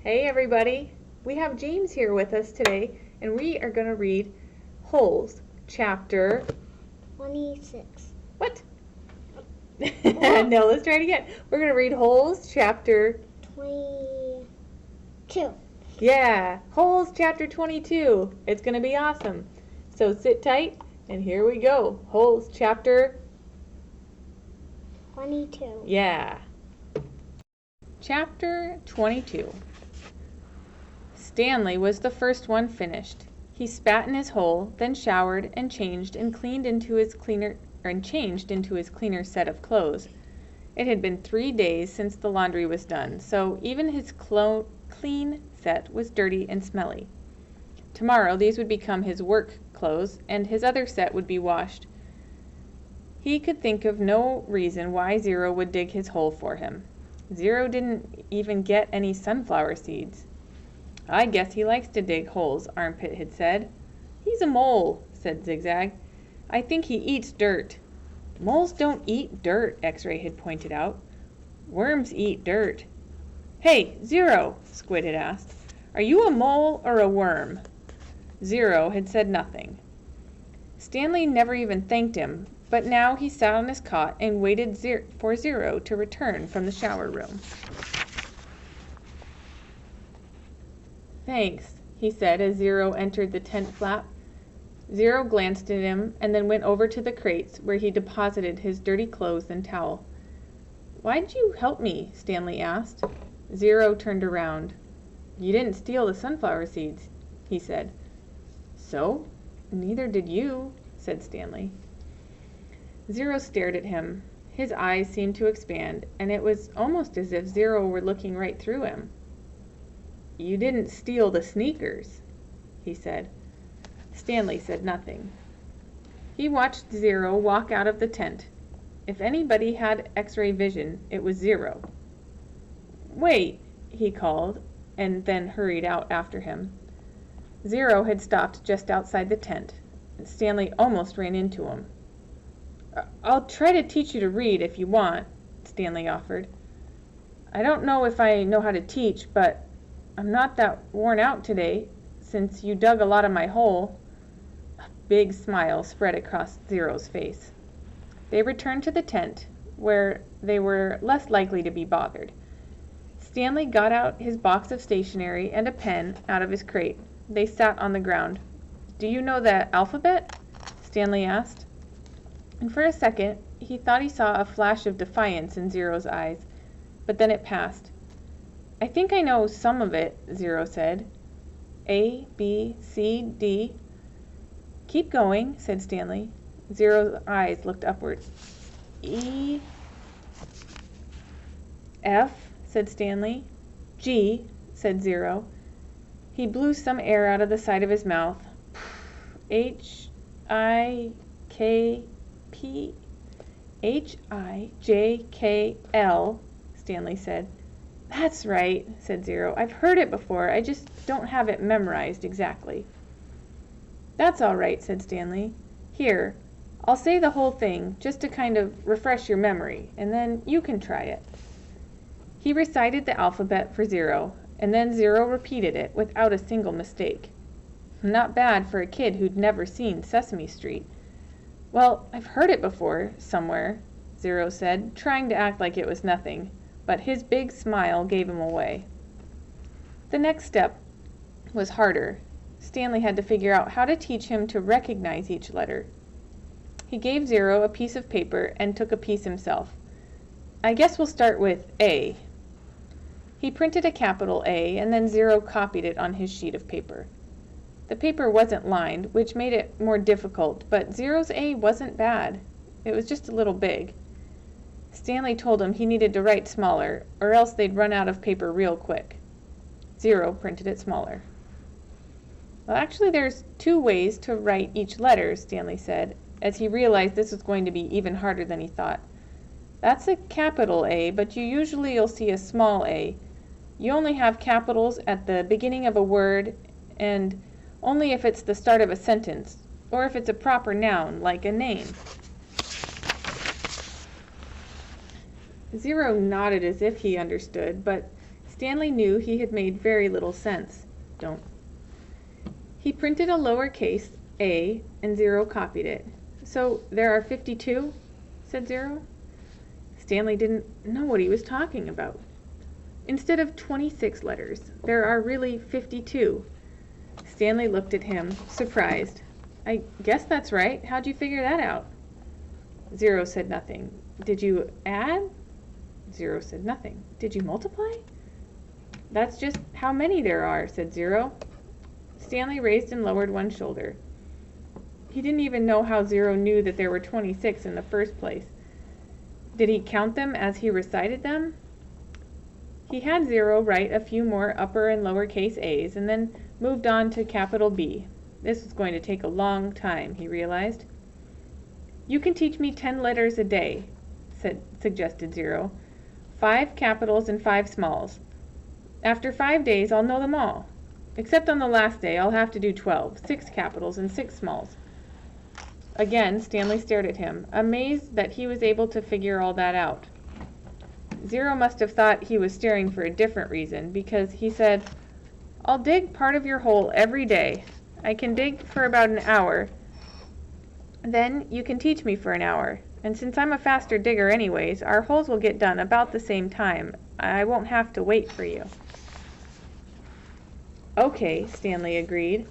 Hey everybody! We have James here with us today, and we are going to read Holes, chapter 26. What? No, let's try it again. We're going to read Holes, chapter 22. Yeah, Holes, chapter 22. It's going to be awesome. So sit tight, and here we go. Holes, chapter 22. Yeah. Chapter 22. Stanley was the first one finished. He spat in his hole, then showered and changed into his cleaner set of clothes. It had been 3 days since the laundry was done, so even his clean set was dirty and smelly. Tomorrow these would become his work clothes, and his other set would be washed. He could think of no reason why Zero would dig his hole for him. Zero didn't even get any sunflower seeds. I guess he likes to dig holes, Armpit had said. He's a mole, said Zigzag. I think he eats dirt. Moles don't eat dirt, X-Ray had pointed out. Worms eat dirt. Hey, Zero, Squid had asked. Are you a mole or a worm? Zero had said nothing. Stanley never even thanked him, but now he sat on his cot and waited for Zero to return from the shower room. Thanks, he said as Zero entered the tent flap. Zero glanced at him and then went over to the crates where he deposited his dirty clothes and towel. Why'd you help me? Stanley asked. Zero turned around. You didn't steal the sunflower seeds, he said. So? Neither did you, said Stanley. Zero stared at him. His eyes seemed to expand, and it was almost as if Zero were looking right through him. You didn't steal the sneakers, he said. Stanley said nothing. He watched Zero walk out of the tent. If anybody had X-ray vision, it was Zero. Wait, he called, and then hurried out after him. Zero had stopped just outside the tent, and Stanley almost ran into him. I'll try to teach you to read if you want, Stanley offered. I don't know if I know how to teach, but I'm not that worn out today, since you dug a lot of my hole. A big smile spread across Zero's face. They returned to the tent, where they were less likely to be bothered. Stanley got out his box of stationery and a pen out of his crate. They sat on the ground. Do you know the alphabet? Stanley asked. And for a second, he thought he saw a flash of defiance in Zero's eyes, but then it passed. I think I know some of it, Zero said. A, B, C, D. Keep going, said Stanley. Zero's eyes looked upward. E, F, said Stanley. G, said Zero. He blew some air out of the side of his mouth. H, I, K, P, H, I, J, K, L, Stanley said. That's right, said Zero. I've heard it before. I just don't have it memorized exactly. That's all right, said Stanley. Here, I'll say the whole thing just to kind of refresh your memory, and then you can try it. He recited the alphabet for Zero, and then Zero repeated it without a single mistake. Not bad for a kid who'd never seen Sesame Street. Well, I've heard it before, somewhere, Zero said, trying to act like it was nothing. But his big smile gave him away. The next step was harder. Stanley had to figure out how to teach him to recognize each letter. He gave Zero a piece of paper and took a piece himself. I guess we'll start with A. He printed a capital A, and then Zero copied it on his sheet of paper. The paper wasn't lined, which made it more difficult, but Zero's A wasn't bad. It was just a little big. Stanley told him he needed to write smaller, or else they'd run out of paper real quick. Zero printed it smaller. Well, actually, there's 2 ways to write each letter, Stanley said, as he realized this was going to be even harder than he thought. That's a capital A, but you'll see a small a. You only have capitals at the beginning of a word, and only if it's the start of a sentence, or if it's a proper noun, like a name. Zero nodded as if he understood, but Stanley knew he had made very little sense. Don't. He printed a lowercase a and Zero copied it. So there are 52, said Zero. Stanley didn't know what he was talking about. Instead of 26 letters, there are really 52. Stanley looked at him, surprised. I guess that's right. How'd you figure that out? Zero said nothing. Did you add? Zero said nothing. Did you multiply? That's just how many there are, said Zero. Stanley raised and lowered one shoulder. He didn't even know how Zero knew that there were 26 in the first place. Did he count them as he recited them? He had Zero write a few more upper and lowercase a's and then moved on to capital B. This was going to take a long time, he realized. You can teach me 10 letters a day, suggested Zero. 5 capitals and 5 smalls. After 5 days, I'll know them all. Except on the last day, I'll have to do 12, 6 capitals and 6 smalls. Again, Stanley stared at him, amazed that he was able to figure all that out. Zero must have thought he was staring for a different reason, because he said, I'll dig part of your hole every day. I can dig for about an hour. Then you can teach me for an hour. And since I'm a faster digger anyways, our holes will get done about the same time. I won't have to wait for you. Okay, Stanley agreed.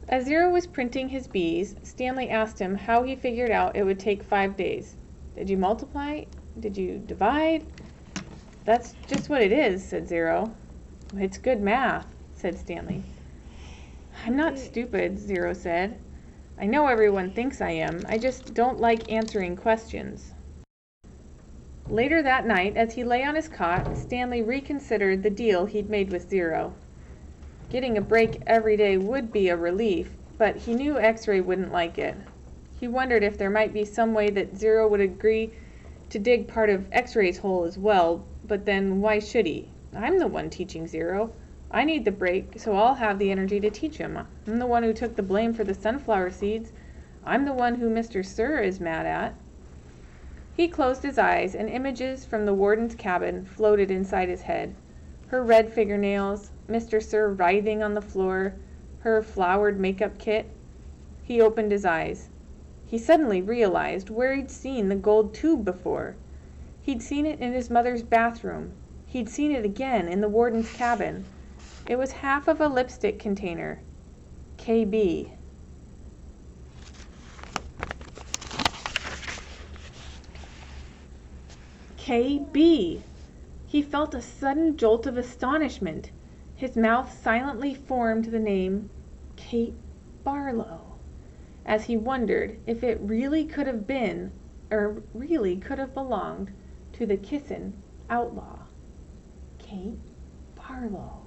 As Zero was printing his B's, Stanley asked him how he figured out it would take 5 days. Did you multiply? Did you divide? That's just what it is, said Zero. It's good math, said Stanley. I'm not stupid, Zero said. I know everyone thinks I am. I just don't like answering questions. Later that night, as he lay on his cot, Stanley reconsidered the deal he'd made with Zero. Getting a break every day would be a relief, but he knew X-Ray wouldn't like it. He wondered if there might be some way that Zero would agree to dig part of X-Ray's hole as well, but then why should he? I'm the one teaching Zero. I need the break, so I'll have the energy to teach him. I'm the one who took the blame for the sunflower seeds. I'm the one who Mr. Sir is mad at. He closed his eyes, and images from the warden's cabin floated inside his head. Her red fingernails, Mr. Sir writhing on the floor, her flowered makeup kit. He opened his eyes. He suddenly realized where he'd seen the gold tube before. He'd seen it in his mother's bathroom. He'd seen it again in the warden's cabin. It was half of a lipstick container. KB. KB. He felt a sudden jolt of astonishment. His mouth silently formed the name Kate Barlow, as he wondered if it really could have been, or really could have belonged, to the kissin' outlaw. Kate Barlow.